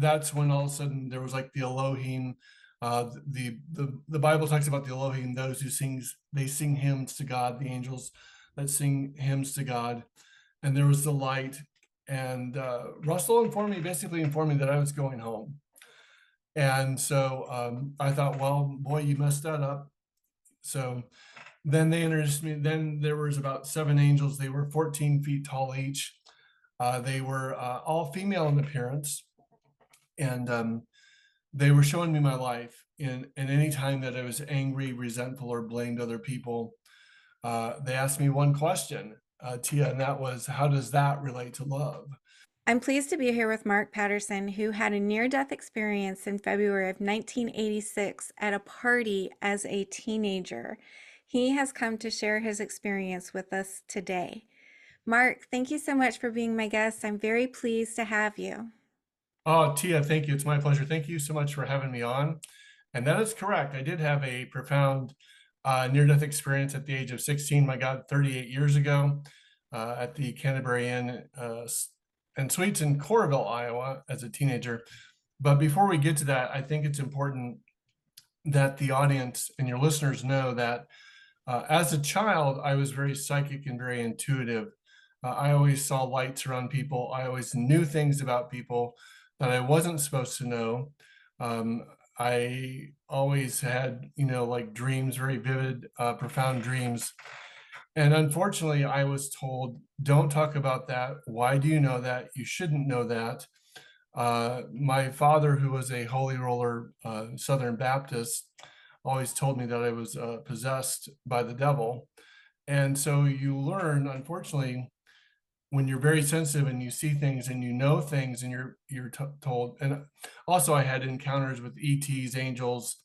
that's when all of a sudden there was like the Elohim. The Bible talks about the Elohim, those who they sing hymns to God, the angels that sing hymns to God. And there was the light. And Russell basically informed me that I was going home. And so I thought, well, boy, you messed that up. So then they introduced me. Then there was about 7 angels. They were 14 feet tall each. They were all female in appearance. And they were showing me my life in any time that I was angry, resentful, or blamed other people. They asked me one question, Tia, and that was, how does that relate to love? I'm pleased to be here with Mark Patterson, who had a near death experience in February of 1986 at a party as a teenager. He has come to share his experience with us today. Mark, thank you so much for being my guest. I'm very pleased to have you. Oh, Tia, thank you. It's my pleasure. Thank you so much for having me on. And that is correct. I did have a profound near-death experience at the age of 16, my God, 38 years ago, at the Canterbury Inn and Suites in Coralville, Iowa, as a teenager. But before we get to that, I think it's important that the audience and your listeners know that as a child, I was very psychic and very intuitive. I always saw lights around people. I always knew things about people that I wasn't supposed to know. I always had, like dreams, very vivid, profound dreams. And unfortunately, I was told, don't talk about that. Why do you know that? You shouldn't know that. My father, who was a holy roller Southern Baptist, always told me that I was possessed by the devil. And so you learn, unfortunately, when you're very sensitive and you see things and you know things and you're told. And also, I had encounters with ETs, angels,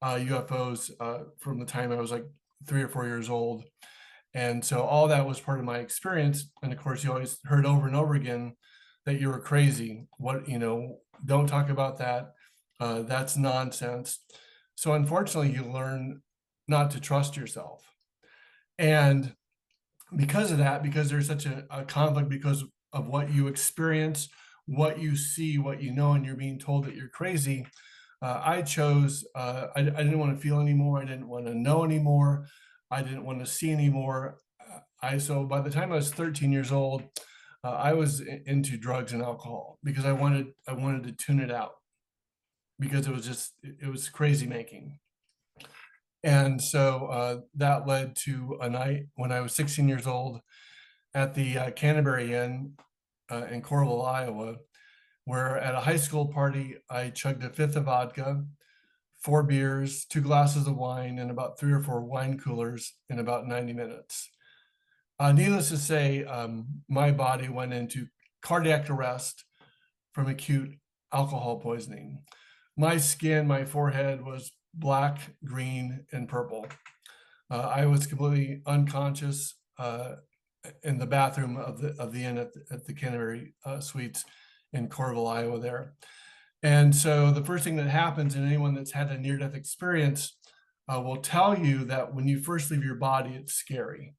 UFOs from the time I was like 3 or 4 years old. And so all that was part of my experience. And of course, you always heard over and over again that you were crazy. Don't talk about that. That's nonsense. So unfortunately, you learn not to trust yourself. And because of that, because there's such a conflict because of what you experience, what you see, what you know, and you're being told that you're crazy, I chose, I didn't want to feel anymore. I didn't want to know anymore. I didn't want to see anymore. So by the time I was 13 years old, I was into drugs and alcohol because I wanted to tune it out because it was crazy making. And so that led to a night when I was 16 years old at the Canterbury Inn in Coralville, Iowa, where at a high school party, I chugged a fifth of vodka, 4 beers, 2 glasses of wine, and about 3 or 4 wine coolers in about 90 minutes. Needless to say, my body went into cardiac arrest from acute alcohol poisoning. My skin, my forehead was black, green, and purple. I was completely unconscious in the bathroom of the inn at the Canterbury Suites in Coralville, Iowa there. And so the first thing that happens, and anyone that's had a near-death experience will tell you that when you first leave your body, it's scary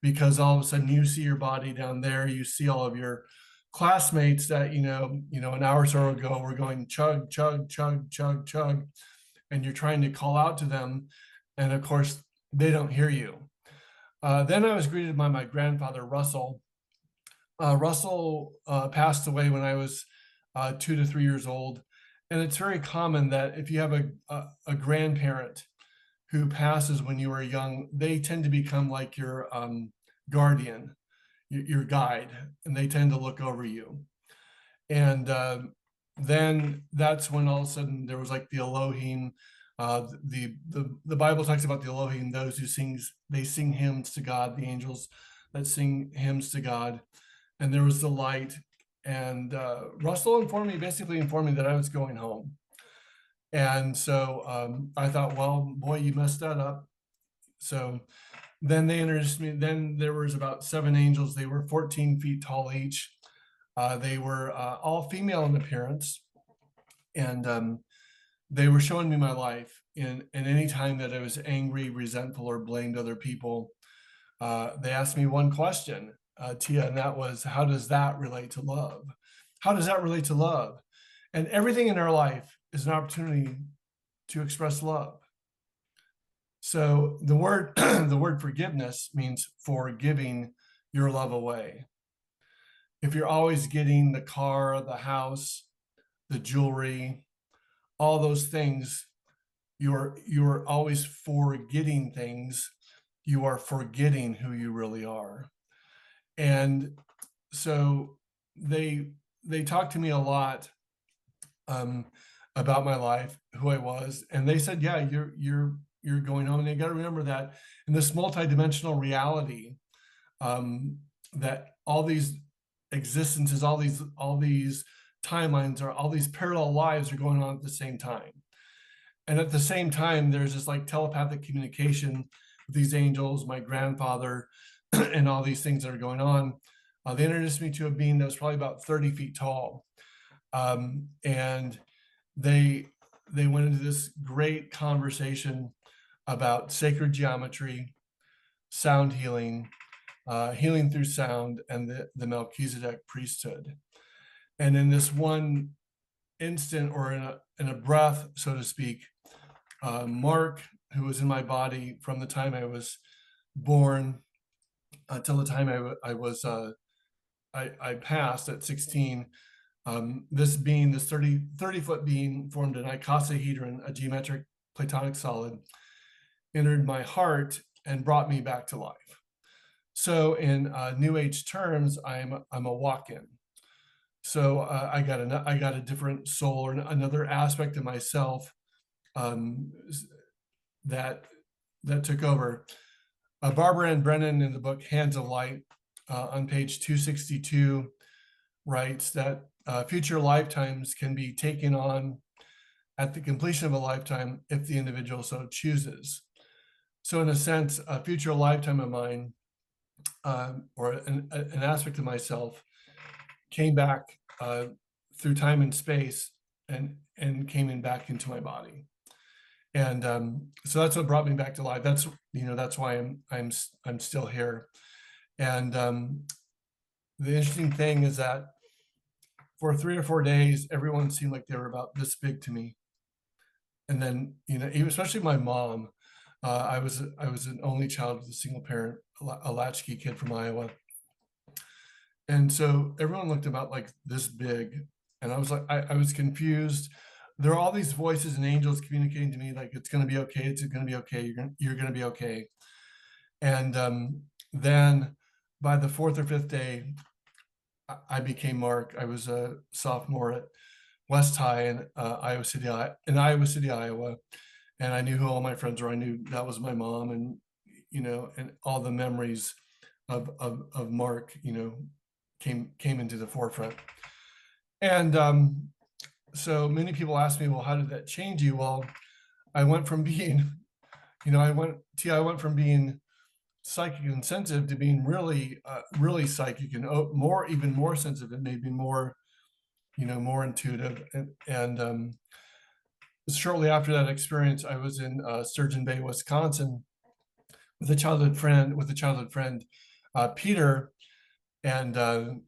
because all of a sudden you see your body down there, you see all of your classmates that, an hour or so ago were going chug, chug, chug, chug, chug, and you're trying to call out to them. And of course, they don't hear you. Then I was greeted by my grandfather, Russell. Russell passed away when I was 2 to 3 years old. And it's very common that if you have a grandparent who passes when you were young, they tend to become like your guardian, your guide, and they tend to look over you. And then that's when all of a sudden there was like the Elohim. The Bible talks about the Elohim, those who they sing hymns to God, the angels that sing hymns to God. And there was the light. And Russell basically informed me that I was going home. And so I thought, well, boy, you messed that up. So then they introduced me. Then there was about 7 angels. They were 14 feet tall each. They were all female in appearance. And they were showing me my life in any time that I was angry, resentful, or blamed other people. They asked me one question, Tia, and that was, how does that relate to love? How does that relate to love? And everything in our life is an opportunity to express love. So the word the word forgiveness means forgiving your love away. If you're always getting the car, the house, the jewelry, all those things, you're always forgetting things. You are forgetting who you really are. And so they talked to me a lot um, about my life, who I was, and they said, "Yeah, you're going home." And you got to remember that in this multidimensional reality, that all these existences, all these timelines, or all these parallel lives are going on at the same time. And at the same time, there's this like telepathic communication with these angels, my grandfather, and all these things that are going on. They introduced me to a being that was probably about 30 feet tall. And they went into this great conversation about sacred geometry, sound healing, healing through sound, and the Melchizedek priesthood. And in this one instant, or in a breath, so to speak, Mark, who was in my body from the time I was born until the time I passed at 16, this being, this 30-foot being, formed an icosahedron, a geometric platonic solid, entered my heart and brought me back to life. So in New Age terms, I'm a walk-in. So I got a different soul, or another aspect of myself um, that took over. Barbara Ann Brennan, in the book Hands of Light, on page 262, writes that future lifetimes can be taken on at the completion of a lifetime if the individual so chooses. So in a sense, a future lifetime of mine, or an aspect of myself, came back through time and space, and came in back into my body. And so that's what brought me back to life. That's why I'm still here. And the interesting thing is that for 3 or 4 days, everyone seemed like they were about this big to me. And then, especially my mom. I was an only child with a single parent, a latchkey kid from Iowa. And so everyone looked about like this big. And I was like, I was confused. There are all these voices and angels communicating to me like, it's going to be okay. It's going to be okay. You're going to be okay. And then by the 4th or 5th day, I became Mark. I was a sophomore at West High in Iowa City, Iowa. And I knew who all my friends were. I knew that was my mom, and and all the memories of Mark, came into the forefront. And so many people ask me, well, how did that change you? Well, I went from being, I went from being psychic and sensitive to being really, really psychic, and even more sensitive, and maybe more, more intuitive. And shortly after that experience, I was in Sturgeon Bay, Wisconsin, with a childhood friend, Peter. And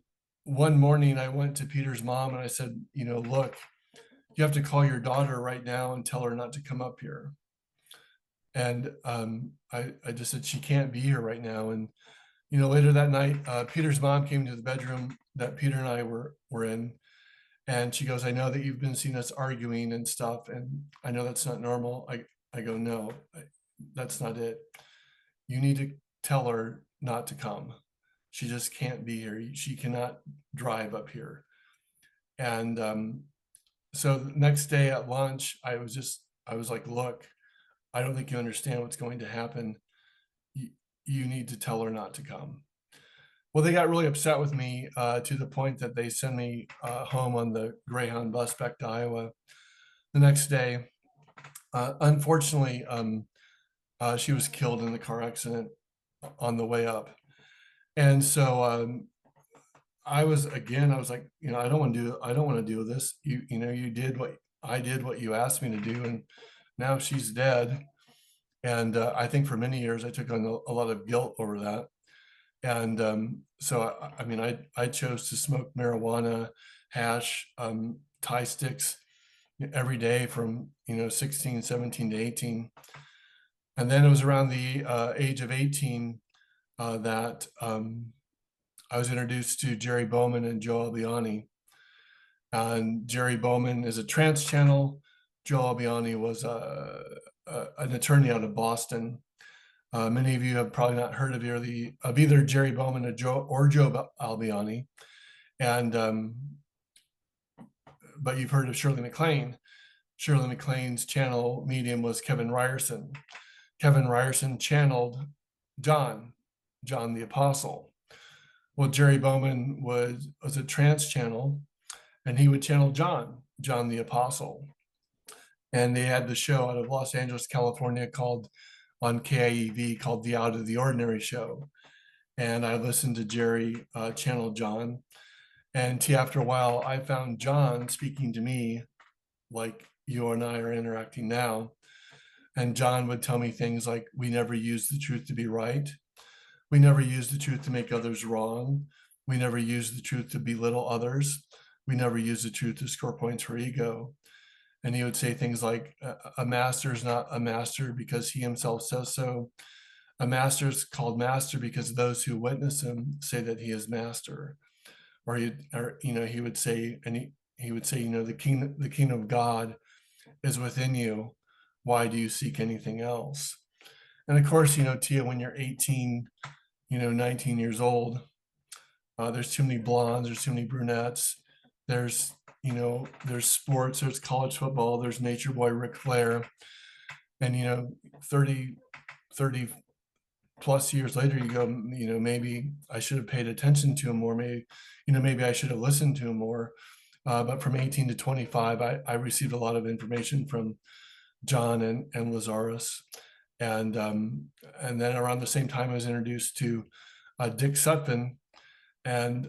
one morning I went to Peter's mom and I said, look, you have to call your daughter right now and tell her not to come up here. And I just said, she can't be here right now. And, later that night, Peter's mom came to the bedroom that Peter and I were in. And she goes, I know that you've been seeing us arguing and stuff, and I know that's not normal. I go, no, that's not it. You need to tell her not to come. She just can't be here. She cannot drive up here. And so the next day at lunch, I was like, look, I don't think you understand what's going to happen. You need to tell her not to come. Well, they got really upset with me to the point that they sent me home on the Greyhound bus back to Iowa the next day. Unfortunately, she was killed in the car accident on the way up. And so I was like, I don't want to do this. You did what you asked me to do, and now she's dead. And I think for many years I took on a lot of guilt over that. And so I chose to smoke marijuana, hash, tie sticks every day from, 16, 17 to 18. And then it was around the age of 18 that I was introduced to Jerry Bowman and Joe Albiani. And Jerry Bowman is a trance channel. Joe Albiani was an attorney out of Boston. Many of you have probably not heard of either Jerry Bowman or Joe Albiani, and but you've heard of Shirley MacLaine. Shirley MacLaine's channel medium was Kevin Ryerson. Kevin Ryerson channeled John the Apostle. Well, Jerry Bowman was a trance channel, and he would channel John the Apostle. And they had the show out of Los Angeles, California called on KIEV called The Out of the Ordinary Show. And I listened to Jerry channel John. And after a while, I found John speaking to me like you and I are interacting now. And John would tell me things like, we never use the truth to be right. We never use the truth to make others wrong. We never use the truth to belittle others. We never use the truth to score points for ego. And he would say things like, a master is not a master because he himself says so. A master is called master because those who witness him say that he is master. Or he would say, the kingdom of God is within you. Why do you seek anything else? And of course, Tia, when you're 18, 19 years old, there's too many blondes, there's too many brunettes, there's sports, there's college football, there's Nature Boy Ric Flair. And 30 plus years later, you go, maybe I should have paid attention to him more. Maybe I should have listened to him more. But from 18 to 25, I received a lot of information from John and Lazarus. And then around the same time, I was introduced to Dick Sutphin. And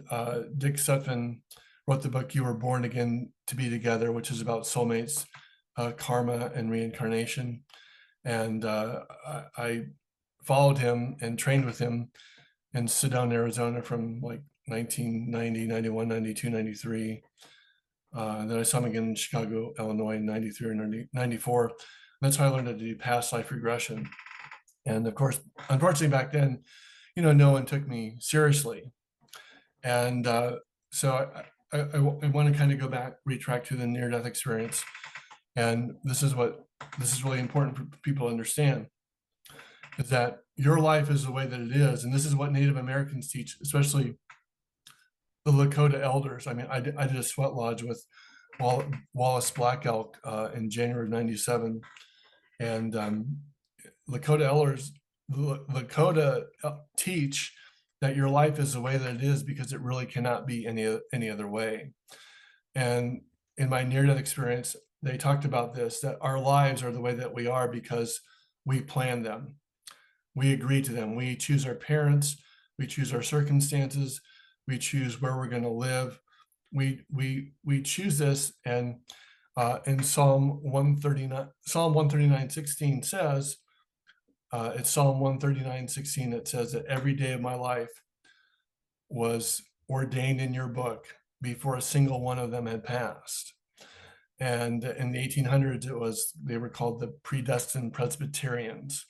Dick Sutphin wrote the book You Were Born Again to Be Together, which is about soulmates, karma, and reincarnation. And I followed him and trained with him in Sedona, Arizona from like 1990, 91, 92, 93. And then I saw him again in Chicago, Illinois in 93 or 94. That's how I learned how to do past life regression. And of course, unfortunately back then, no one took me seriously. And so I want to kind of go back, retract to the near-death experience. And this is really important for people to understand, is that your life is the way that it is. And this is what Native Americans teach, especially the Lakota elders. I mean, I did a sweat lodge with Wallace Black Elk in January of 97. And Lakota teach that your life is the way that it is because it really cannot be any other way. And in my near-death experience, they talked about this, that our lives are the way that we are because we plan them. We agree to them. We choose our parents. We choose our circumstances. We choose where we're going to live. We choose this. And in Psalm 139:16 says, it's Psalm 139:16 that says that every day of my life was ordained in your book before a single one of them had passed. And in the 1800s, they were called the predestined Presbyterians.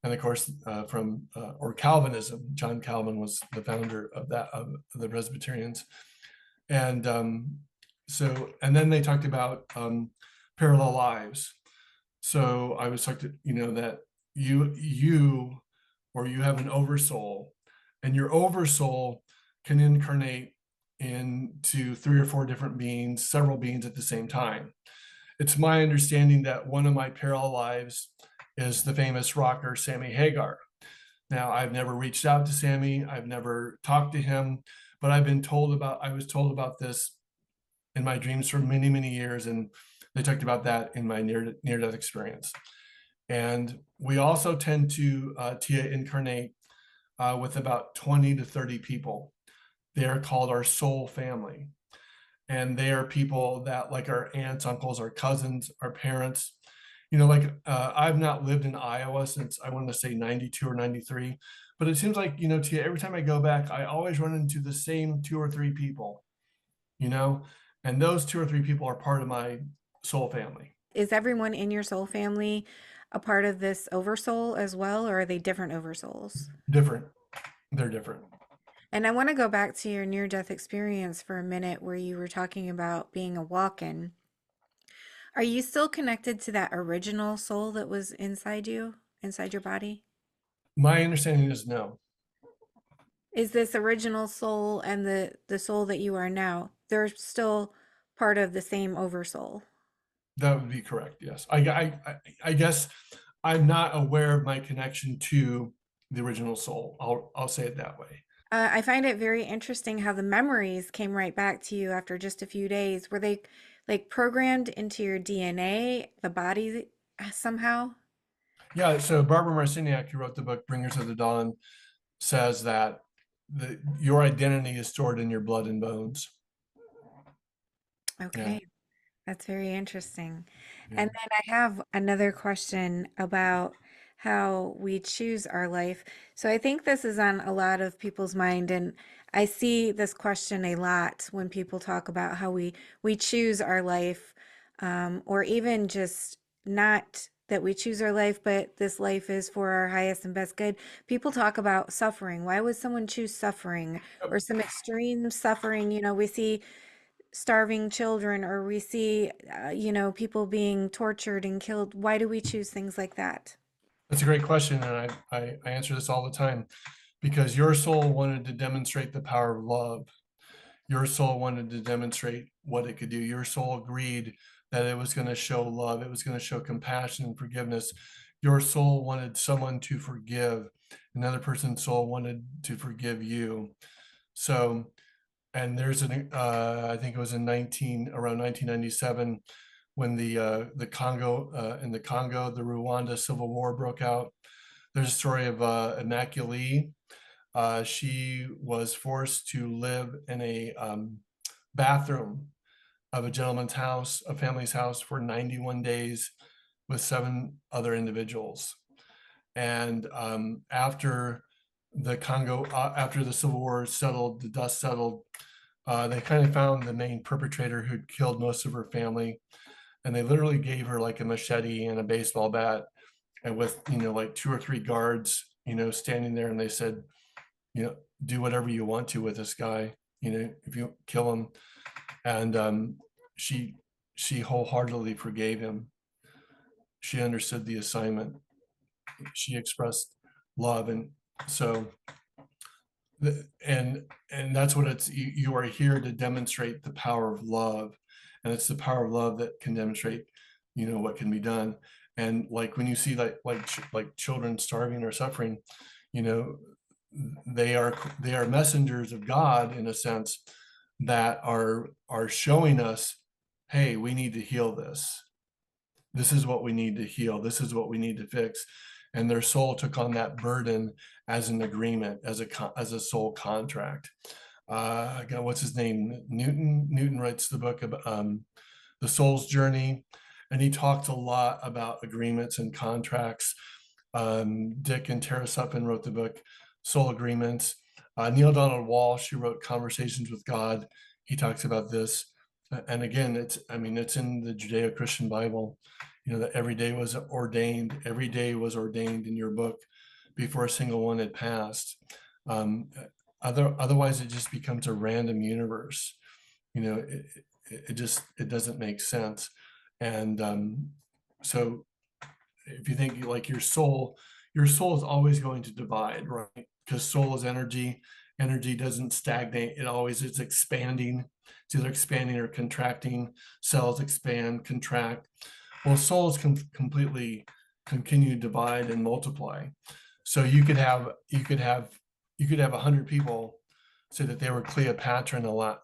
And of course, or Calvinism. John Calvin was the founder of the Presbyterians. And then they talked about parallel lives. So I was talking, that you have an oversoul, and your oversoul can incarnate into 3 or 4 different beings, several beings at the same time. It's my understanding that one of my parallel lives is the famous rocker Sammy Hagar. Now, I've never reached out to Sammy. I've never talked to him, but I was told about this in my dreams for many, many years. And they talked about that in my near-death experience. And we also tend to, Tia, incarnate with about 20 to 30 people. They are called our soul family. And they are people that, like our aunts, uncles, our cousins, our parents. I've not lived in Iowa since, I want to say 92 or 93, but it seems like, Tia, every time I go back, I always run into the same 2 or 3 people, And those two or three people are part of my soul family. Is everyone in your soul family a part of this oversoul as well, or are they different oversouls? Different. They're different. And I want to go back to your near death experience for a minute where you were talking about being a walk in. Are you still connected to that original soul that was inside you, inside your body? My understanding is no. Is this original soul and the soul that you are now, they're still part of the same oversoul? That would be correct. Yes. I guess I'm not aware of my connection to the original soul. I'll say it that way. I find it very interesting how the memories came right back to you after just a few days. Were they like programmed into your DNA, the body somehow? Yeah. So Barbara Marciniak, who wrote the book Bringers of the Dawn, says that your identity is stored in your blood and bones. Yeah. Okay. That's very interesting. Yeah. And then I have another question about how we choose our life. So I think this is on a lot of people's mind, and I see this question a lot when people talk about how we choose our life, or even just not that we choose our life, but this life is for our highest and best good. People talk about suffering. Why would someone choose suffering or some extreme suffering? We see starving children, or we see people being tortured and killed. Why do we choose things like that? That's a great question. And I answer this all the time because your soul wanted to demonstrate the power of love. Your soul wanted to demonstrate what it could do. Your soul agreed that it was going to show love. It was going to show compassion and forgiveness. Your soul wanted someone to forgive. Another person's soul wanted to forgive you. So, and there's I think it was around 1997 when the Congo in the Congo, the Rwanda civil war broke out. There's a story of Immaculée. She was forced to live in a bathroom of a gentleman's house, a family's house, for 91 days with 7 other individuals. And after the Civil War settled, the dust settled, they kind of found the main perpetrator who'd killed most of her family. And they literally gave her like a machete and a baseball bat, and with, like 2 or 3 guards, standing there. And they said, do whatever you want to with this guy, if you kill him. And she wholeheartedly forgave him. She understood the assignment. She expressed love. And so and that's what it's, you are here to demonstrate the power of love. And it's the power of love that can demonstrate, what can be done. And like when you see like children starving or suffering, you know they are messengers of God, in a sense, that are showing us, hey, we need to heal this. This is what we need to heal. This is what we need to fix. And their soul took on that burden as an agreement, as a soul contract. God, what's his name? Newton writes the book about the soul's journey, and he talked a lot about agreements and contracts. Dick and Tara Suppin wrote the book Soul Agreements. Neil Donald Walsh, who wrote Conversations with God, he talks about this. And again, it's in the Judeo-Christian Bible, that every day was ordained. Every day was ordained in your book before a single one had passed. Otherwise, it just becomes a random universe. It doesn't make sense. And so if you think like your soul is always going to divide, right? Because soul is energy. Energy doesn't stagnate. It always is expanding. It's either expanding or contracting. Cells expand, contract. Well, souls can completely continue to divide and multiply. So you could have 100 people say that they were Cleopatra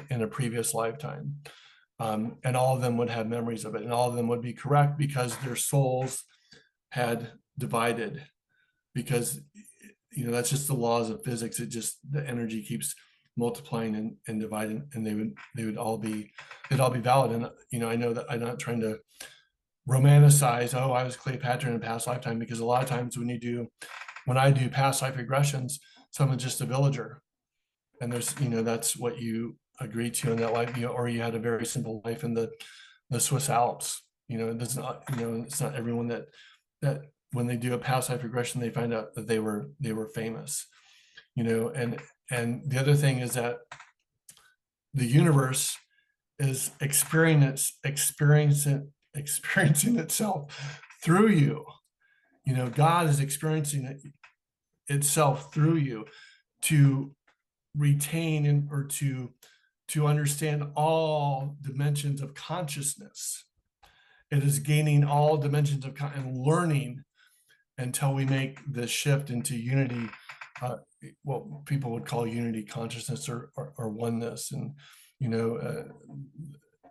in a previous lifetime. And all of them would have memories of it, and all of them would be correct because their souls had divided. Because that's just the laws of physics. The energy keeps multiplying and dividing, and they'd all be valid. And I know that I'm not trying to romanticize, oh, I was Cleopatra in a past lifetime, because a lot of times when I do past life regressions, someone's just a villager, and there's that's what you agree to in that life, or you had a very simple life in the Swiss Alps. It's not, it's not everyone that when they do a past life regression, they find out that they were famous, and the other thing is that the universe is experiencing itself through you. God is experiencing itself through you to retain or to understand all dimensions of consciousness. It is gaining all dimensions of and learning until we make the shift into unity, what people would call unity consciousness or oneness. And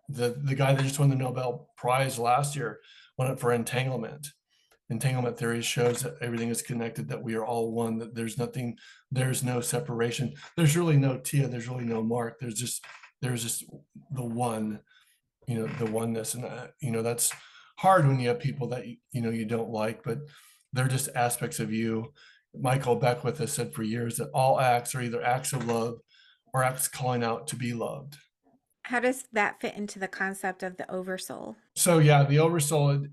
the guy that just won the Nobel Prize last year won it for entanglement. Entanglement theory shows that everything is connected, that we are all one, that there's no separation. There's really no Tia, there's really no Mark. There's just the one, the oneness. And that's hard when you have people that you don't like, but they're just aspects of you. Michael Beckwith has said for years that all acts are either acts of love or acts calling out to be loved. How does that fit into the concept of the oversoul? So yeah, the oversoul,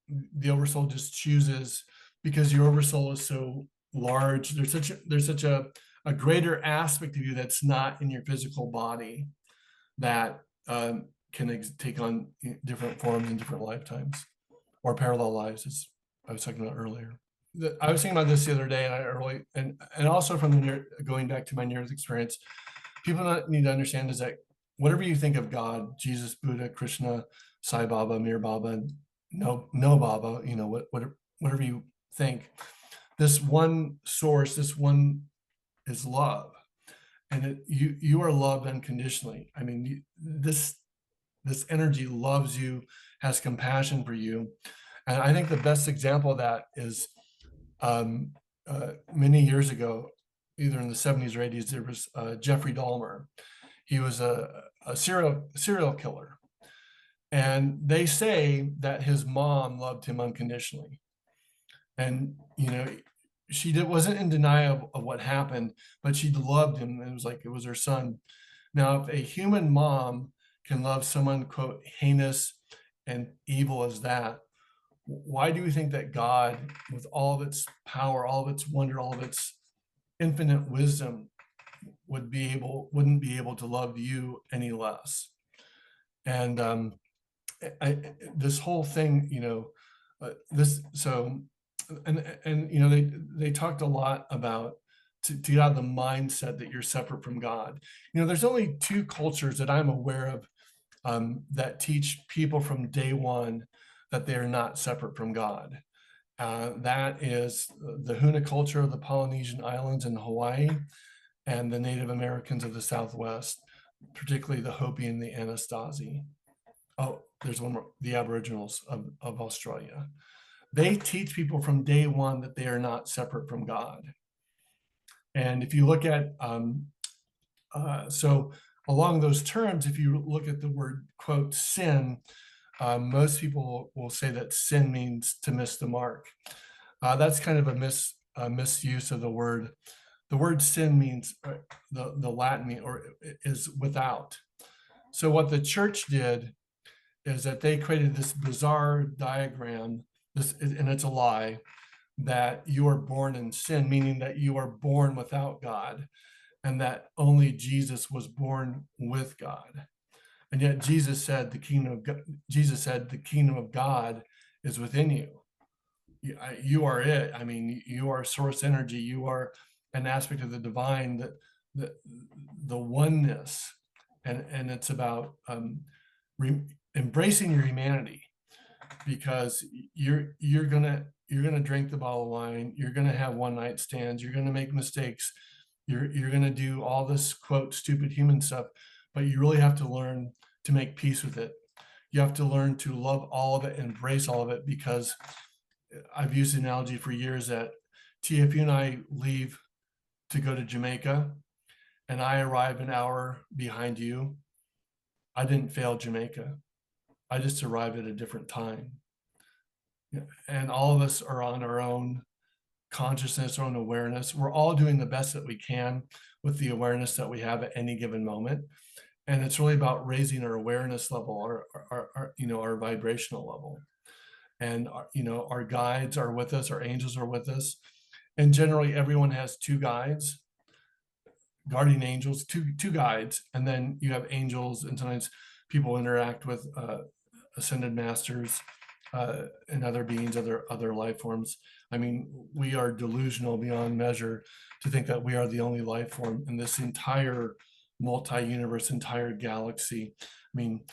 the oversoul just chooses, because your oversoul is so large. There's such a greater aspect of you that's not in your physical body that can take on different forms in different lifetimes or parallel lives, as I was talking about earlier. I was thinking about this the other day, and also from going back to my near-death experience, people need to understand is that whatever you think of God, Jesus, Buddha, Krishna, Sai Baba, Mir Baba, no Baba, whatever you think, this one source, this one is love, and you are loved unconditionally. I mean, this energy loves you, has compassion for you, and I think the best example of that is many years ago, either in the 70s or 80s, there was Jeffrey Dahmer. He was a serial killer. And they say that his mom loved him unconditionally. And, she wasn't in denial of what happened, but she loved him. And it was like it was her son. Now, if a human mom can love someone, quote, heinous and evil as that, why do we think that God, with all of its power, all of its wonder, all of its infinite wisdom, wouldn't be able to love you any less? And this whole thing, they talked a lot about to get out of the mindset that you're separate from God. There's only two cultures that I'm aware of that teach people from day one that they are not separate from God. That is the Huna culture of the Polynesian Islands in Hawaii and the Native Americans of the Southwest, particularly the Hopi and the Anasazi. Oh, there's one more, the Aboriginals of Australia. They teach people from day one that they are not separate from God. And if you look at, so along those terms, if you look at the word, quote, sin, most people will say that sin means to miss the mark. That's kind of a misuse of the word. The word sin means the Latin is without. So what the church did is that they created this bizarre diagram, and it's a lie, that you are born in sin, meaning that you are born without God, and that only Jesus was born with God. And yet Jesus said the kingdom of God is within you. You are it. I mean, you are source energy. You are an aspect of the divine, the oneness, and it's about embracing your humanity, because you're gonna drink the bottle of wine. You're gonna have one night stands. You're gonna make mistakes. You're gonna do all this, quote, stupid human stuff, but you really have to learn to make peace with it. You have to learn to love all of it, embrace all of it, because I've used the analogy for years that, Tia, if you and I leave to go to Jamaica and I arrive an hour behind you, I didn't fail Jamaica. I just arrived at a different time. And all of us are on our own consciousness, our own awareness. We're all doing the best that we can with the awareness that we have at any given moment. And it's really about raising our awareness level, our vibrational level. And our guides are with us, our angels are with us. And generally everyone has two guides, guardian angels, two guides, and then you have angels, and sometimes people interact with ascended masters and other beings, other life forms. I mean, we are delusional beyond measure to think that we are the only life form in this entire multi-universe, entire galaxy. I mean,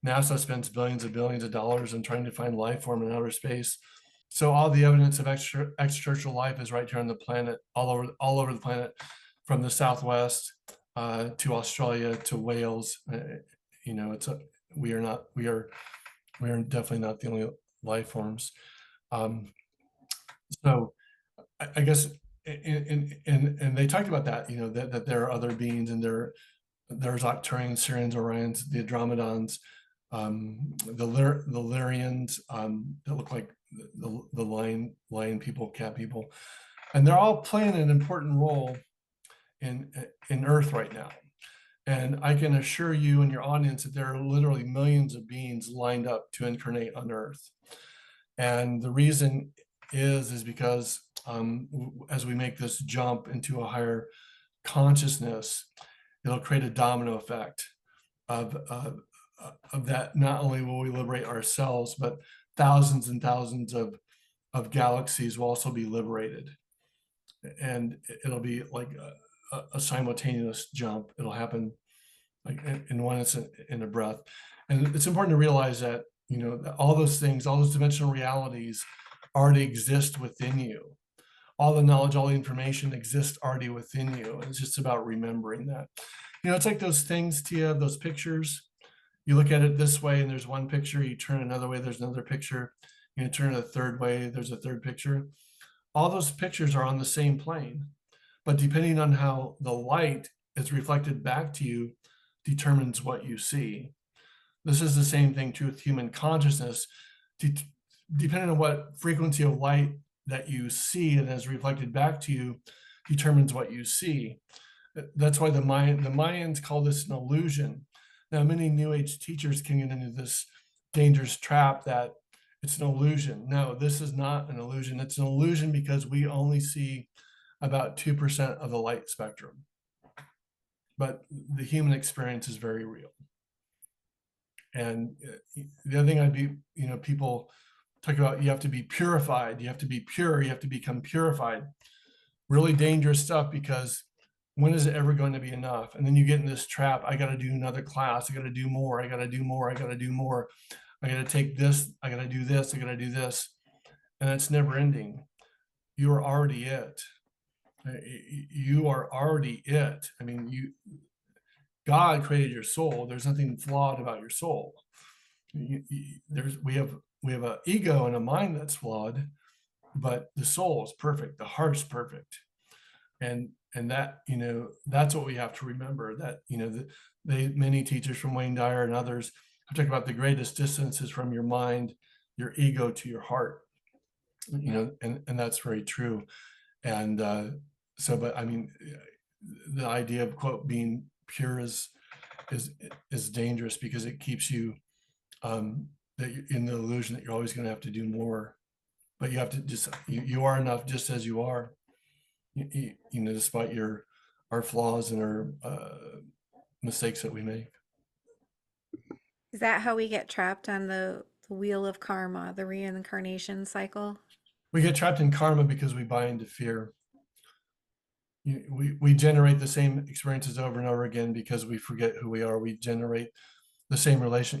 NASA spends billions of dollars on trying to find life form in outer space. So all the evidence of extraterrestrial life is right here on the planet, all over the planet, from the Southwest to Australia to Wales. We are definitely not the only life forms. So I guess, and they talked about that, that there are other beings, and there's Octurians, Sirians, Orions, the Andromedons, the Lyrians, that look like the lion people, cat people, and they're all playing an important role in Earth right now. And I can assure you and your audience that there are literally millions of beings lined up to incarnate on Earth. And the reason is because as we make this jump into a higher consciousness, it'll create a domino effect of that. Not only will we liberate ourselves, but thousands and thousands of galaxies will also be liberated. And it'll be like a simultaneous jump. It'll happen like in one instant, in a breath. And it's important to realize that, that all those things, all those dimensional realities already exist within you. All the knowledge, all the information exists already within you. And it's just about remembering that. It's like those things, Tia, those pictures. You look at it this way and there's one picture, you turn another way, there's another picture, you turn it a third way, there's a third picture. All those pictures are on the same plane, but depending on how the light is reflected back to you determines what you see. This is the same thing true with human consciousness. Depending on what frequency of light that you see and is reflected back to you determines what you see. That's why the Mayans call this an illusion. Now, many New Age teachers can get into this dangerous trap that it's an illusion. No, this is not an illusion. It's an illusion because we only see about 2% of the light spectrum. But the human experience is very real. And the other thing people talk about, you have to be purified, you have to be pure, you have to become purified. Really dangerous stuff, because when is it ever going to be enough? And then you get in this trap. I got to do another class. I got to do more. I got to do more. I got to do more. I got to take this. I got to do this. I got to do this. And it's never ending. You are already it. You are already it. I mean, God created your soul. There's nothing flawed about your soul. We have an ego and a mind that's flawed, but the soul is perfect. The heart's perfect. And that, that's what we have to remember, that, many teachers from Wayne Dyer and others have talked about the greatest distances from your mind, your ego, to your heart, and that's very true. And but I mean, the idea of, quote, being pure is dangerous, because it keeps you that you're in the illusion that you're always going to have to do more. But you have to just, you are enough just as you are. Despite our flaws and our mistakes that we make. Is that how we get trapped on the wheel of karma, the reincarnation cycle? We get trapped in karma because we buy into fear. We generate the same experiences over and over again because we forget who we are. We generate the same relation.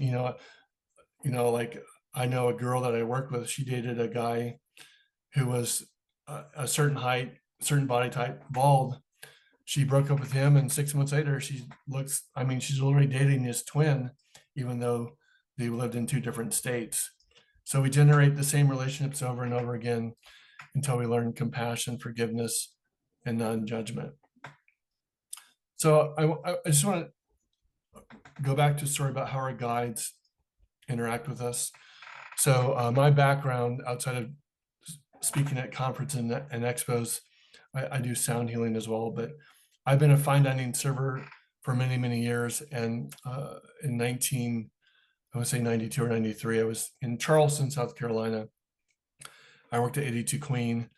Like, I know a girl that I worked with. She dated a guy who was a certain height, certain body type, bald. She broke up with him, and 6 months later, she's already dating his twin, even though they lived in two different states. So we generate the same relationships over and over again until we learn compassion, forgiveness, and non-judgment. So I just want to go back to a story about how our guides interact with us. So my background, outside of speaking at conferences and expos, I do sound healing as well, but I've been a fine dining server for many, many years. And in I would say 92 or 93, I was in Charleston, South Carolina. I worked at 82 Queen,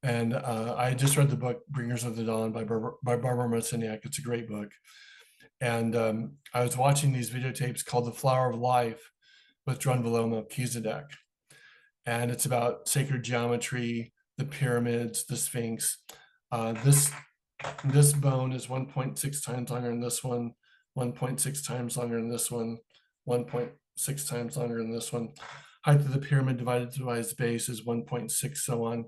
and I just read the book Bringers of the Dawn by Barbara Marciniak. It's a great book. And I was watching these videotapes called The Flower of Life with Drunvalo Melchizedek. And it's about sacred geometry, the pyramids, the Sphinx. This bone is 1.6 times longer than this one, 1.6 times longer than this one, 1.6 times longer than this one. Height of the pyramid divided by its base is 1.6, so on.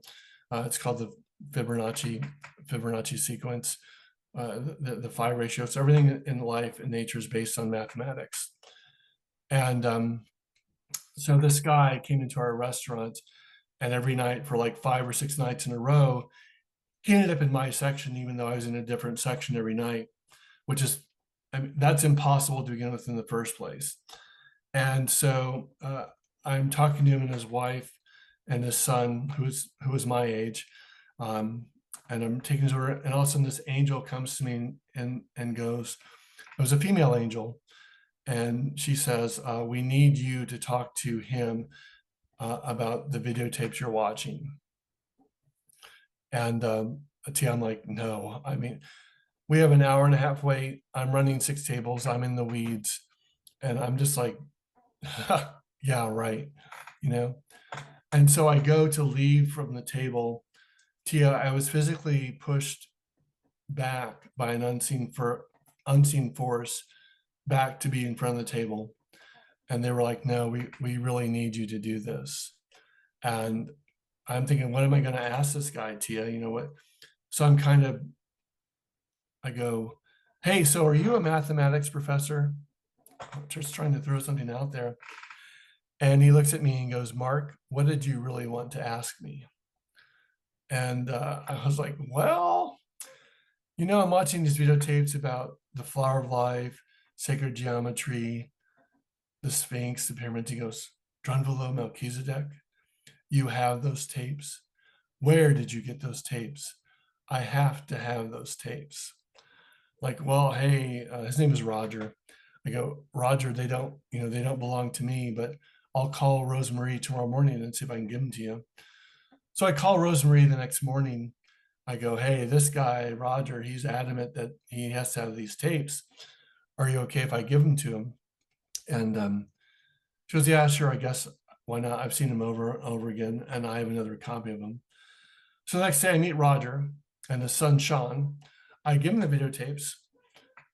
It's called the Fibonacci sequence, the phi ratio. So everything in life and nature is based on mathematics. And so this guy came into our restaurant, and every night for like 5 or 6 nights in a row, he ended up in my section, even though I was in a different section every night, which is, I mean, that's impossible to begin with in the first place. And so I'm talking to him and his wife and his son, who was my age, and I'm taking his order, and all of a sudden this angel comes to me and goes, it was a female angel, and she says, "We need you to talk to him about the videotapes you're watching." And Tia, I'm like, no, I mean, we have an hour and a half wait. I'm running 6 tables. I'm in the weeds, and I'm just like, yeah, right, you know. And so I go to leave from the table. Tia, I was physically pushed back by an unseen force back to be in front of the table. And they were like, no, we really need you to do this. And I'm thinking, what am I going to ask this guy, Tia? You know what? So I go, hey, so are you a mathematics professor? I'm just trying to throw something out there. And he looks at me and goes, Mark, what did you really want to ask me? And I was like, well, you know, I'm watching these videotapes about the flower of life, sacred geometry, the Sphinx, the pyramids. He goes, Drunvalo Melchizedek, you have those tapes. Where did you get those tapes? I have to have those tapes. Like, well, hey, his name is Roger. I go, Roger, they don't belong to me, but I'll call Rosemary tomorrow morning and see if I can give them to you. So I call Rosemary the next morning. I go, hey, this guy, Roger, he's adamant that he has to have these tapes. Are you okay if I give them to him? And she goes, yeah, sure, I guess. Why not? I've seen him over and over again, and I have another copy of them. So the next day I meet Roger and his son, Sean. I give him the videotapes.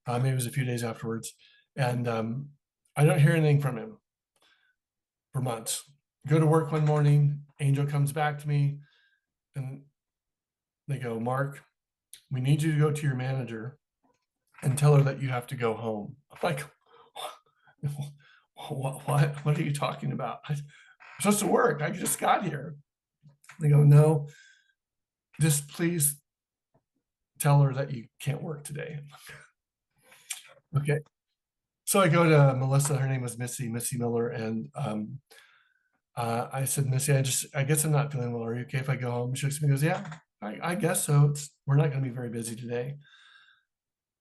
Maybe it was a few days afterwards. And I don't hear anything from him for months. Go to work one morning, Angel comes back to me, and they go, Mark, we need you to go to your manager and tell her that you have to go home. I'm like, what are you talking about? I'm supposed to work. I just got here. They go, no, just please tell her that you can't work today. Okay. So I go to Melissa, her name was Missy Miller. And I said, Missy, I guess I'm not feeling well. Are you okay if I go home? She looks at me and goes, yeah, I guess so. We're not going to be very busy today.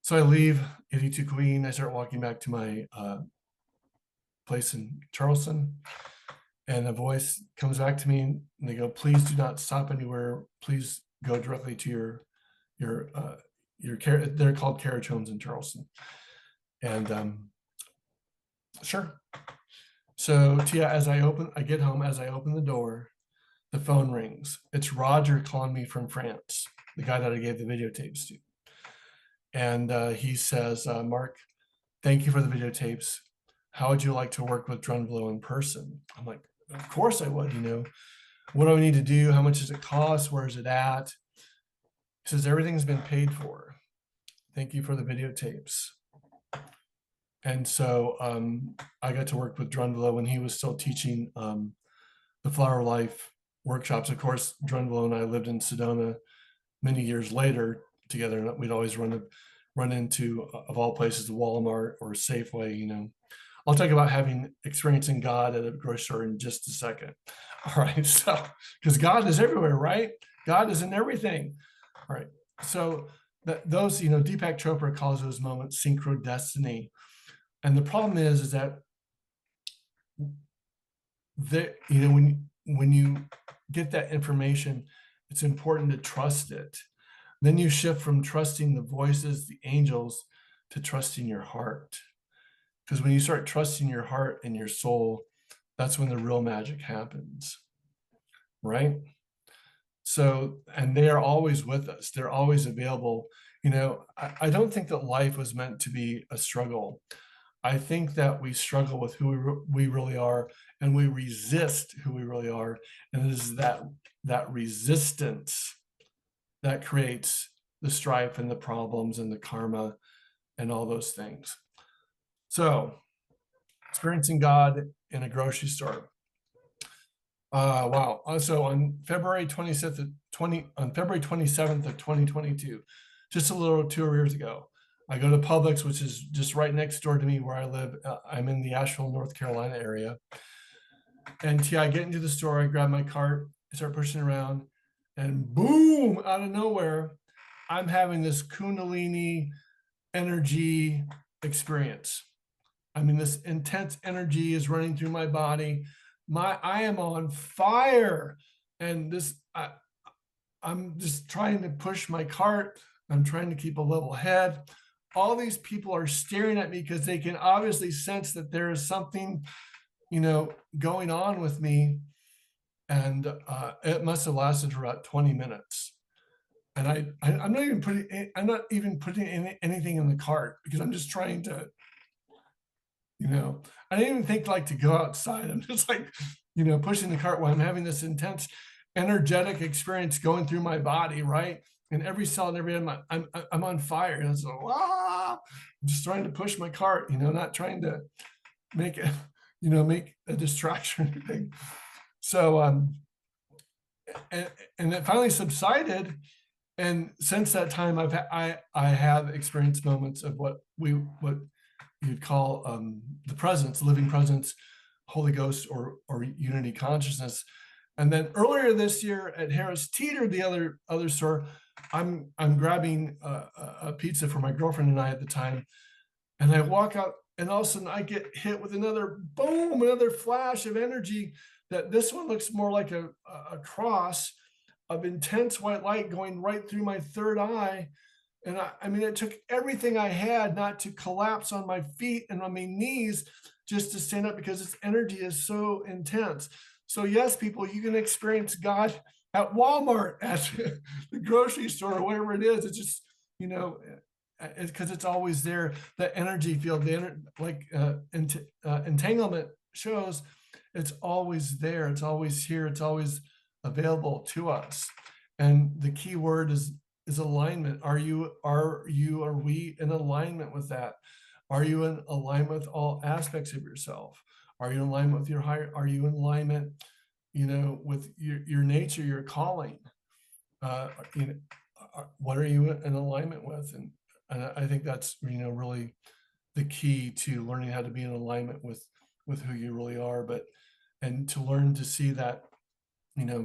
So I leave 82 Queen. I start walking back to my place in Charleston. And a voice comes back to me and they go, please do not stop anywhere. Please go directly to your care. They're called carriage homes in Charleston. And sure. So Tia, I get home, as I open the door, the phone rings. It's Roger calling me from France, the guy that I gave the videotapes to. And he says, Mark, thank you for the videotapes. How would you like to work with Drunvalo in person? I'm like, of course I would, you know. What do I need to do? How much does it cost? Where is it at? He says, everything's been paid for. Thank you for the videotapes. And so I got to work with Drunvalo when he was still teaching the Flower of Life workshops. Of course, Drunvalo and I lived in Sedona many years later together, and we'd always run into, of all places, Walmart or Safeway, you know. I'll talk about having experiencing God at a grocery store in just a second. All right, so because God is everywhere, right? God is in everything. All right, so that those, Deepak Chopra calls those moments synchrodestiny. And the problem is that when you get that information, it's important to trust it. Then you shift from trusting the voices, the angels, to trusting your heart. Because when you start trusting your heart and your soul, that's when the real magic happens, right? So, and they are always with us. They're always available. I don't think that life was meant to be a struggle. I think that we struggle with who we really are, and we resist who we really are. And it is that resistance that creates the strife and the problems and the karma and all those things. So, experiencing God in a grocery store. Wow. So on February 27th of 2022, just a little 2 years ago, I go to Publix, which is just right next door to me where I live. I'm in the Asheville, North Carolina area. And I get into the store, I grab my cart, I start pushing around, and boom, out of nowhere, I'm having this Kundalini energy experience. I mean, this intense energy is running through my body. I am on fire. And I'm just trying to push my cart. I'm trying to keep a level head. All these people are staring at me because they can obviously sense that there is something, going on with me. And it must have lasted for about 20 minutes. And I'm not even putting anything in the cart because I'm just trying to, I didn't even think like to go outside. I'm just like, pushing the cart while I'm having this intense energetic experience going through my body, right? And every cell and every end, I'm on fire. And so, I'm just trying to push my cart, not trying to make it, make a distraction or anything. So, and it finally subsided. And since that time, I have experienced moments of what you'd call the presence, living presence, Holy Ghost, or unity consciousness. And then earlier this year at Harris Teeter, the other store, I'm grabbing a pizza for my girlfriend and I at the time, and I walk out, and all of a sudden I get hit with another boom, another flash of energy. That this one looks more like a cross of intense white light going right through my third eye. And I mean, it took everything I had not to collapse on my feet and on my knees just to stand up, because its energy is so intense. So yes, people, you can experience God at Walmart, at the grocery store, or whatever it is. It's just, because it's always there. The energy field, entanglement shows, it's always there. It's always here. It's always available to us. And the key word is alignment. Are we in alignment with that? Are you in alignment with all aspects of yourself? Are you in alignment with your higher? Are you in alignment, with your nature, your calling? What are you in alignment with? And I think that's, really the key to learning how to be in alignment with who you really are, and to learn to see that,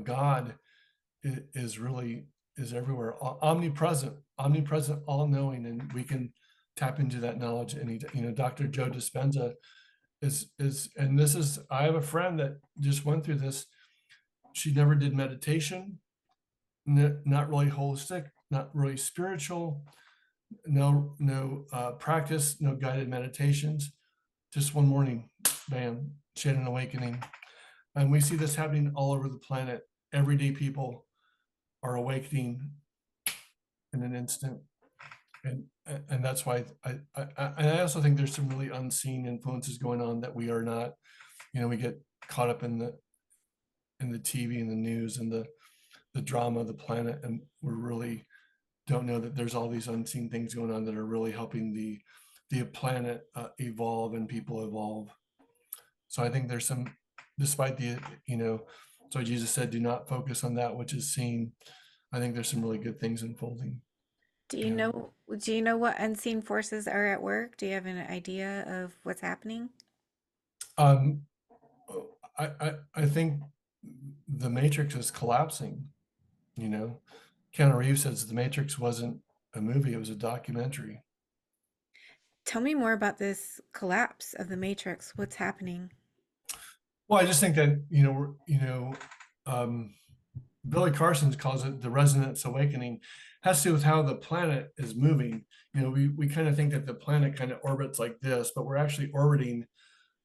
God is everywhere, omnipresent, all knowing, and we can tap into that knowledge. And Dr. Joe Dispenza and this is, I have a friend that just went through this. She never did meditation, not really holistic, not really spiritual, no practice, no guided meditations. Just one morning, bam, she had an awakening. And we see this happening all over the planet. Everyday people are awakening in an instant. And that's why I also think there's some really unseen influences going on that we are not, we get caught up in the TV and the news and the drama of the planet, and we really don't know that there's all these unseen things going on that are really helping the planet evolve and people evolve. So I think there's some, despite so Jesus said, do not focus on that which is seen. I think there's some really good things unfolding. Do you know what unseen forces are at work? Do you have an idea of what's happening? Um, I think the matrix is collapsing. Keanu Reeves says the matrix wasn't a movie. It was a documentary. Tell me more about this collapse of the matrix. What's happening? Well, I just think that, um, Billy Carson calls it the resonance awakening, has to do with how the planet is moving. We kind of think that the planet kind of orbits like this, but we're actually orbiting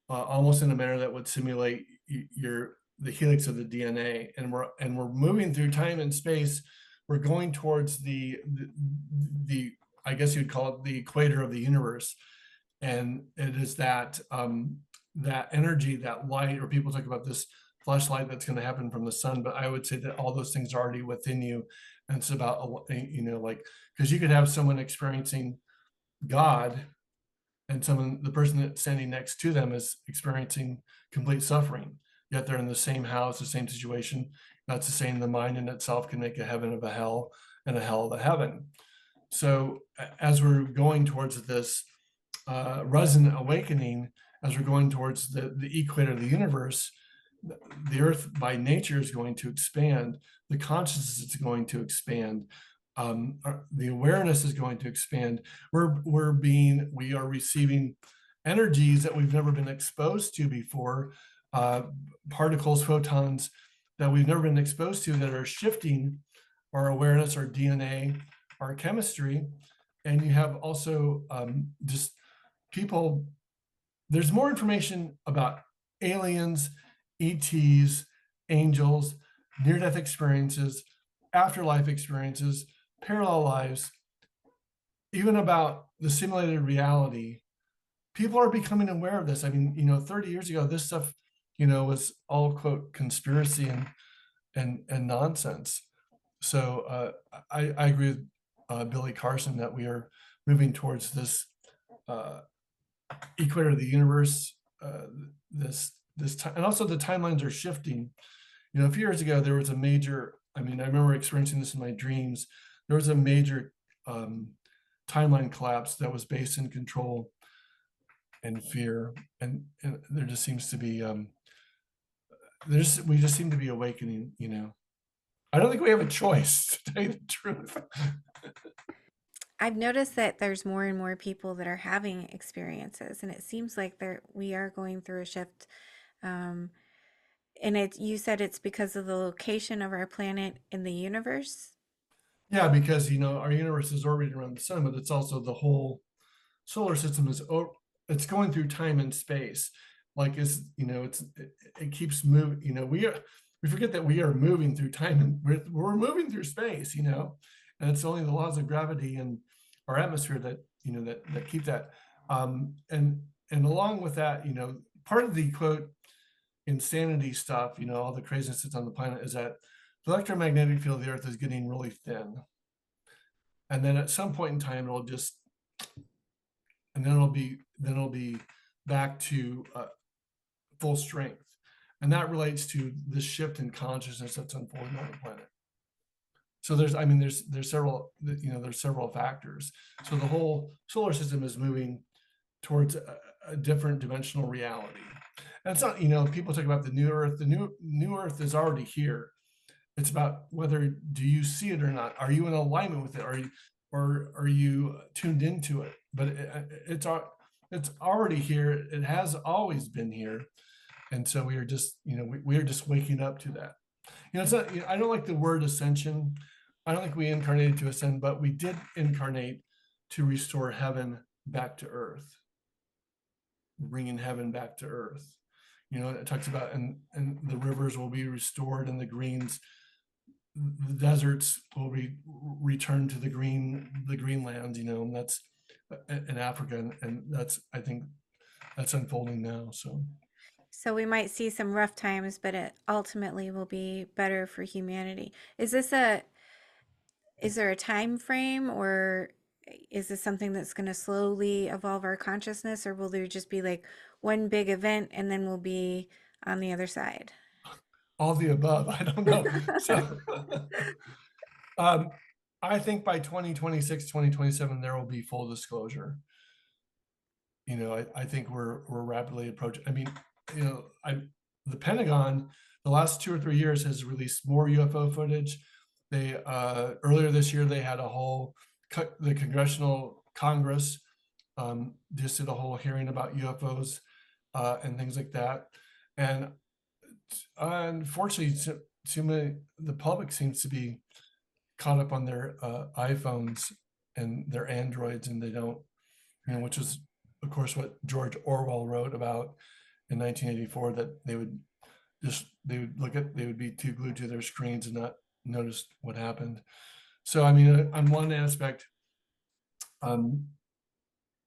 almost in a manner that would simulate the helix of the DNA, and we're moving through time and space. We're going towards the I guess you'd call it the equator of the universe, and it is that energy, that light, or people talk about this flashlight that's going to happen from the sun, but I would say that all those things are already within you, and it's about like, because you could have someone experiencing God, and the person that's standing next to them is experiencing complete suffering, yet they're in the same house, the same situation. That's the same. The mind in itself can make a heaven of a hell and a hell of a heaven. So as we're going towards this resonant awakening, as we're going towards the equator of the universe, the earth by nature is going to expand, the consciousness is going to expand, the awareness is going to expand. We are receiving energies that we've never been exposed to before, particles, photons that we've never been exposed to, that are shifting our awareness, our DNA, our chemistry. And you have also just people, there's more information about aliens, ETs, angels, near-death experiences, afterlife experiences, parallel lives, even about the simulated reality. People are becoming aware of this. I mean, 30 years ago, this stuff, was all quote conspiracy and nonsense. So I agree with Billy Carson that we are moving towards this equator of the universe. This time, and also the timelines are shifting. A few years ago, there was a major. I mean, I remember experiencing this in my dreams. There was a major timeline collapse that was based in control and fear, and there just seems to be we just seem to be awakening. I don't think we have a choice, to tell you the truth. I've noticed that there's more and more people that are having experiences, and it seems like we are going through a shift. Um, and you said it's because of the location of our planet in the universe. Yeah, because our universe is orbiting around the sun, but it's also the whole solar system it's going through time and space. Like it keeps moving. We forget that we are moving through time, and we're moving through space. And it's only the laws of gravity and our atmosphere that keep that. And along with that, part of the quote insanity stuff, all the craziness that's on the planet, is that the electromagnetic field of the earth is getting really thin. And then at some point in time, then it'll be back to full strength. And that relates to the shift in consciousness that's unfolding on the planet. So there's several factors. So the whole solar system is moving towards a different dimensional reality. And it's not, people talk about the new earth. The new earth is already here. It's about whether do you see it or not. Are you in alignment with it? Are you tuned into it? But it's already here. It has always been here. And so we are just, we are just waking up to that. It's not, I don't like the word ascension. I don't think we incarnated to ascend, but we did incarnate to restore heaven back to earth, bringing heaven back to earth. It talks about, and the rivers will be restored, and the deserts will be returned to the green lands, and that's in Africa, and I think that's unfolding now. So we might see some rough times, but it ultimately will be better for humanity. Is there a time frame, or is this something that's going to slowly evolve our consciousness, or will there just be like one big event and then we'll be on the other side? All the above. I don't know. So I think by 2026, 2027, there will be full disclosure. I think we're rapidly approaching. I mean, the Pentagon, the last 2 or 3 years, has released more UFO footage. They earlier this year, they had a whole the congressional Congress just did a whole hearing about UFOs and things like that. And unfortunately, too many, the public seems to be caught up on their iPhones and their Androids, and they don't, which is, of course, what George Orwell wrote about in 1984, that they would they would be too glued to their screens and not notice what happened. So, I mean, on one aspect, um,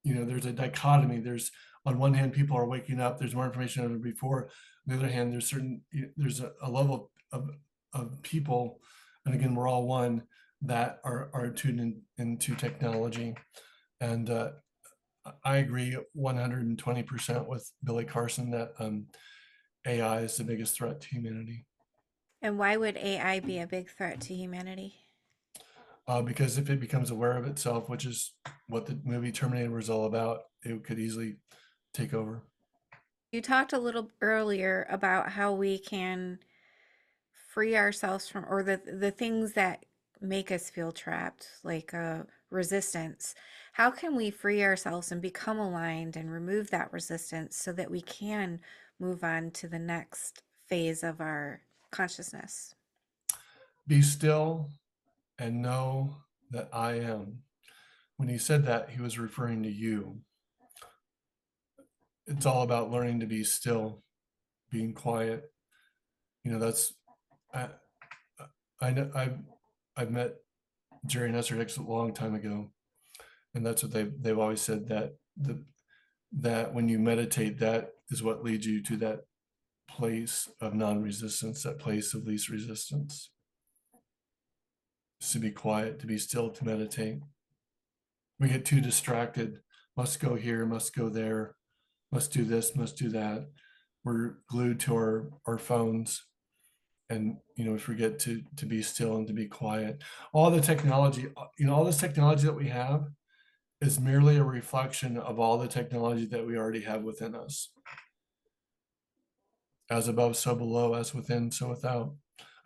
there's a dichotomy. There's, on one hand, people are waking up. There's more information than ever before. On the other hand, there's a level of people, and again, we're all one, that are tuned into technology. And I agree 120% with Billy Carson that AI is the biggest threat to humanity. And why would AI be a big threat to humanity? Because if it becomes aware of itself, which is what the movie Terminator was all about, it could easily take over. You talked a little earlier about how we can free ourselves from, or the things that make us feel trapped, like resistance. How can we free ourselves and become aligned and remove that resistance so that we can move on to the next phase of our consciousness? Be still and know that I am. When he said that, he was referring to you. It's all about learning to be still, being quiet. That's I I know I've met Jerry Nesser-Hicks a long time ago, and that's what they've always said, that that when you meditate, that is what leads you to that place of non-resistance, that place of least resistance. Is to be quiet, to be still, to meditate. We get too distracted. Must go here, must go there, must do this, must do that. We're glued to our phones, and we forget to be still and to be quiet. All the technology, all this technology that we have is merely a reflection of all the technology that we already have within us. As above, so below, as within, so without.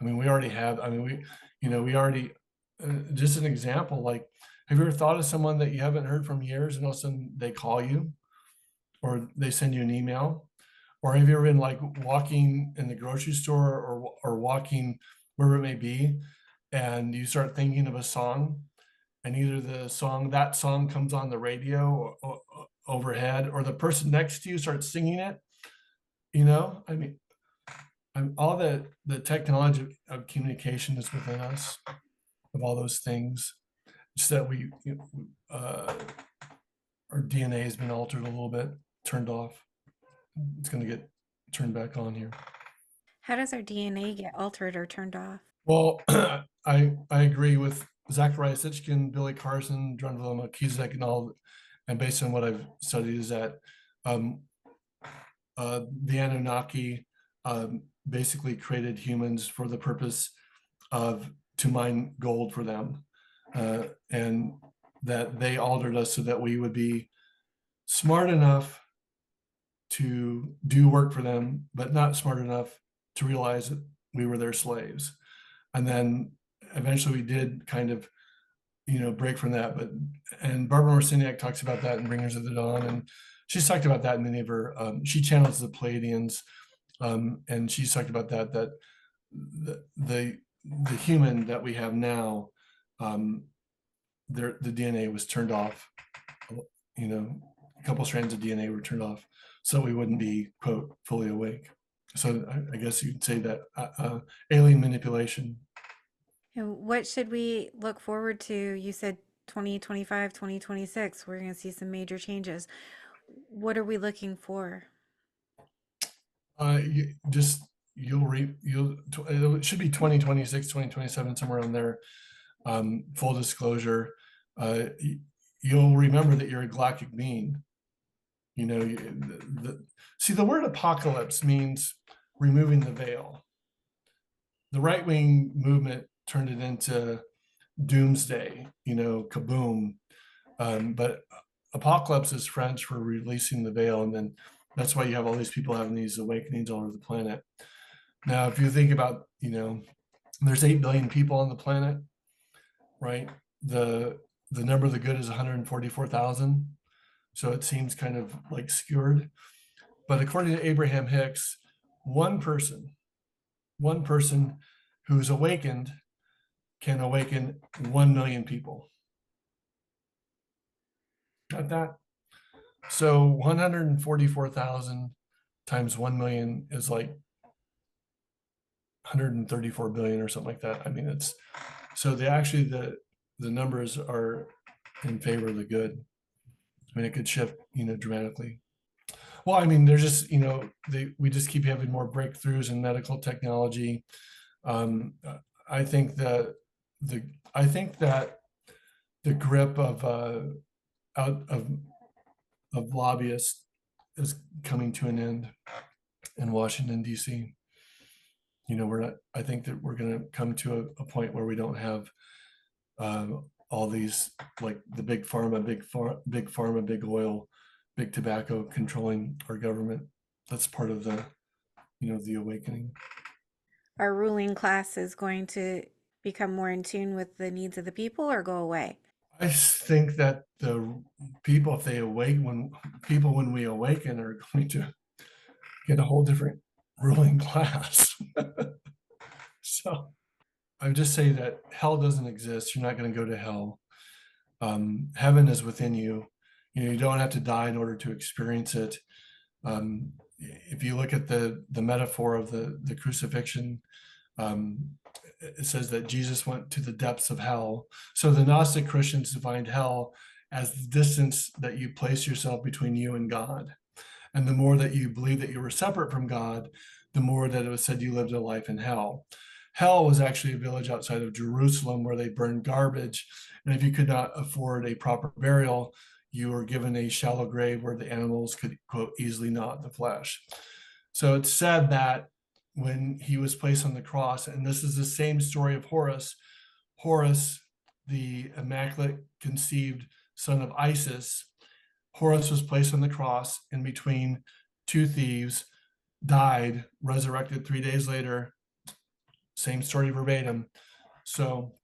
I mean, we already have, I mean, we already, just an example, like, have you ever thought of someone that you haven't heard from years, and all of a sudden they call you or they send you an email? Or have you ever been like walking in the grocery store, or walking wherever it may be, and you start thinking of a song, and either that song comes on the radio or overhead, or the person next to you starts singing it? I mean, all the technology of communication is within us, of all those things. Just that our DNA has been altered a little bit, turned off. It's going to get turned back on here. How does our DNA get altered or turned off? Well, I agree with Zachariah Sitchkin, Billy Carson, John Melchizedek, and all. And based on what I've studied, is that um, the Anunnaki basically created humans for the purpose of to mine gold for them, and that they altered us so that we would be smart enough to do work for them, but not smart enough to realize that we were their slaves. And then eventually we did kind of, break from that. And Barbara Marciniak talks about that in Bringers of the Dawn, and she's talked about that in many of her. She channels the Pleiadians, and she's talked about that the human that we have now, the DNA was turned off. A couple strands of DNA were turned off, so we wouldn't be, quote, fully awake. So I guess you'd say that alien manipulation. And what should we look forward to? You said 2025, 2026, we're going to see some major changes. What are we looking for? Just it should be 2026, 2027, somewhere on there. Full disclosure, you'll remember that you're a galactic being. See, the word apocalypse means removing the veil. The right-wing movement turned it into doomsday, kaboom. But apocalypse is French for releasing the veil, and then that's why you have all these people having these awakenings all over the planet. Now, if you think about, there's 8 billion people on the planet, right? The the number of the good is 144,000. So it seems kind of like skewered. But according to Abraham Hicks, one person who's awakened can awaken 1 million people. Got that? So 144,000 times 1 million is like 134 billion or something like that. I mean, it's so the numbers are in favor of the good. I mean, it could shift, dramatically. Well, I mean, there's just, we just keep having more breakthroughs in medical technology. I think that the grip of out of lobbyists is coming to an end in Washington, D.C. I think that we're going to come to a point where we don't have all these, like the big pharma, big oil, big tobacco controlling our government. That's part of the awakening. Our ruling class is going to become more in tune with the needs of the people or go away? I think that the people, if they when we awaken, are going to get a whole different ruling class. So I would just say that hell doesn't exist. You're not going to go to hell. Heaven is within you. You don't have to die in order to experience it. If you look at the metaphor of the crucifixion, it says that Jesus went to the depths of hell. So the Gnostic Christians defined hell as the distance that you place yourself between you and God. And the more that you believe that you were separate from God, the more that it was said you lived a life in hell. Hell was actually a village outside of Jerusalem where they burned garbage. And if you could not afford a proper burial, you were given a shallow grave where the animals could, quote, easily gnaw at the flesh. So it's said that when he was placed on the cross, and this is the same story of Horus, the immaculate conceived son of Isis, Horus was placed on the cross in between two thieves, died, resurrected 3 days later, same story verbatim. So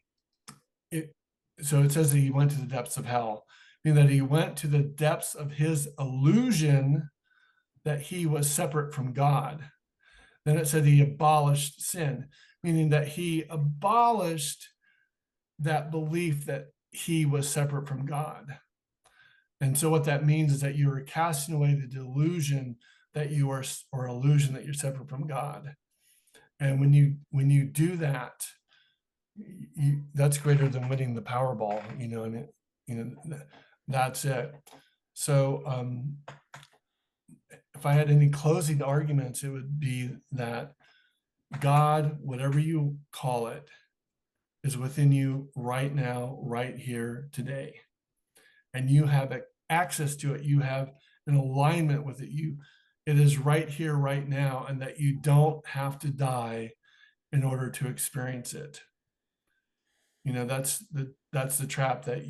it says that he went to the depths of hell, meaning that he went to the depths of his illusion that he was separate from God. Then it said he abolished sin, meaning that he abolished that belief that he was separate from God. And so what that means is that you are casting away the delusion that you are, or illusion that you're separate from God. And when you do that, that's greater than winning the Powerball. That's it. So if I had any closing arguments, it would be that God, whatever you call it, is within you right now, right here, today. And you have access to it. You have an alignment with it. It is right here, right now, and that you don't have to die in order to experience it. That's the trap that,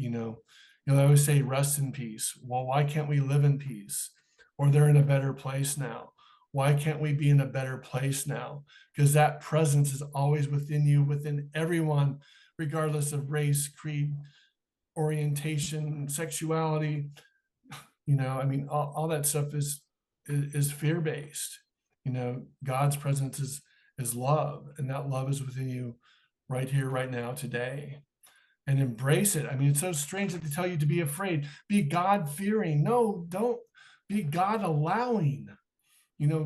I always say rest in peace. Well, why can't we live in peace? Or they're in a better place now. Why can't we be in a better place now? Because that presence is always within you, within everyone, regardless of race, creed, orientation, sexuality. All that stuff is fear-based. God's presence is love, and that love is within you right here, right now, today. And embrace it. It's so strange that they tell you to be afraid. Be God-fearing. No, don't. Be God-allowing.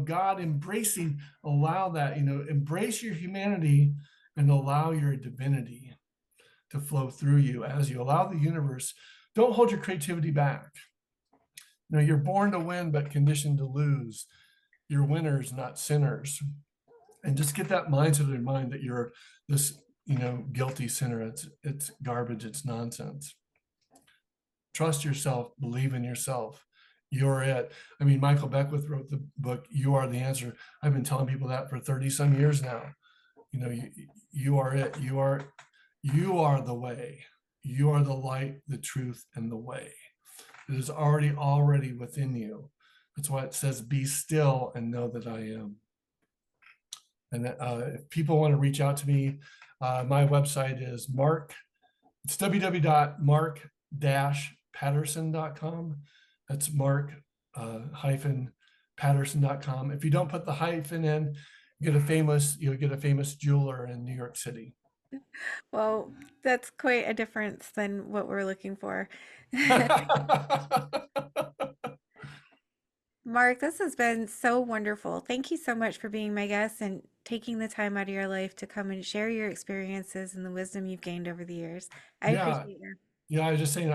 God embracing. Allow that. Embrace your humanity and allow your divinity to flow through you as you allow the universe. Don't hold your creativity back. You're born to win, but conditioned to lose. You're winners, not sinners. And just get that mindset in your mind that you're this, guilty sinner. It's garbage. It's nonsense. Trust yourself. Believe in yourself. You're it. Michael Beckwith wrote the book, You Are the Answer. I've been telling people that for 30 some years now. You are it. You are the way. You are the light, the truth, and the way. It is already within you. That's why it says, be still and know that I am. And if people want to reach out to me, my website is it's www.mark Patterson.com. That's Mark hyphen Patterson.com. If you don't put the hyphen in, you'll get a famous jeweler in New York City. Well, that's quite a difference than what we're looking for. Mark, this has been so wonderful. Thank you so much for being my guest and taking the time out of your life to come and share your experiences and the wisdom you've gained over the years. I Yeah, appreciate you. I was just saying,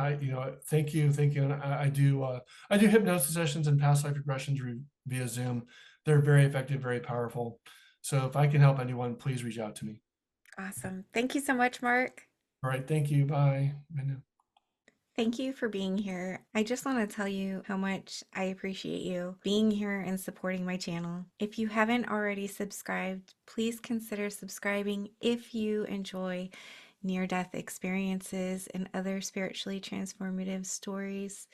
thank you. And I do hypnosis sessions and past life regressions via Zoom. They're very effective, very powerful. So if I can help anyone, please reach out to me. Awesome. Thank you so much, Mark. All right, thank you. Bye. Bye now. Thank you for being here. I just want to tell you how much I appreciate you being here and supporting my channel. If you haven't already subscribed, please consider subscribing if you enjoy near-death experiences and other spiritually transformative stories.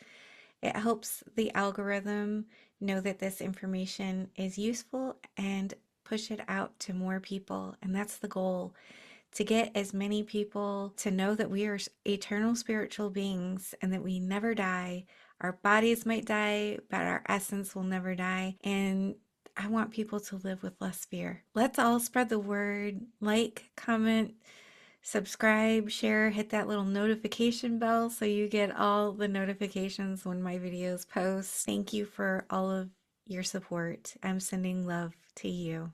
It helps the algorithm know that this information is useful and push it out to more people. And that's the goal, to get as many people to know that we are eternal spiritual beings and that we never die. Our bodies might die, but our essence will never die. And I want people to live with less fear. Let's all spread the word. Like, comment, subscribe, share, hit that little notification bell so you get all the notifications when my videos post. Thank you for all of your support. I'm sending love to you.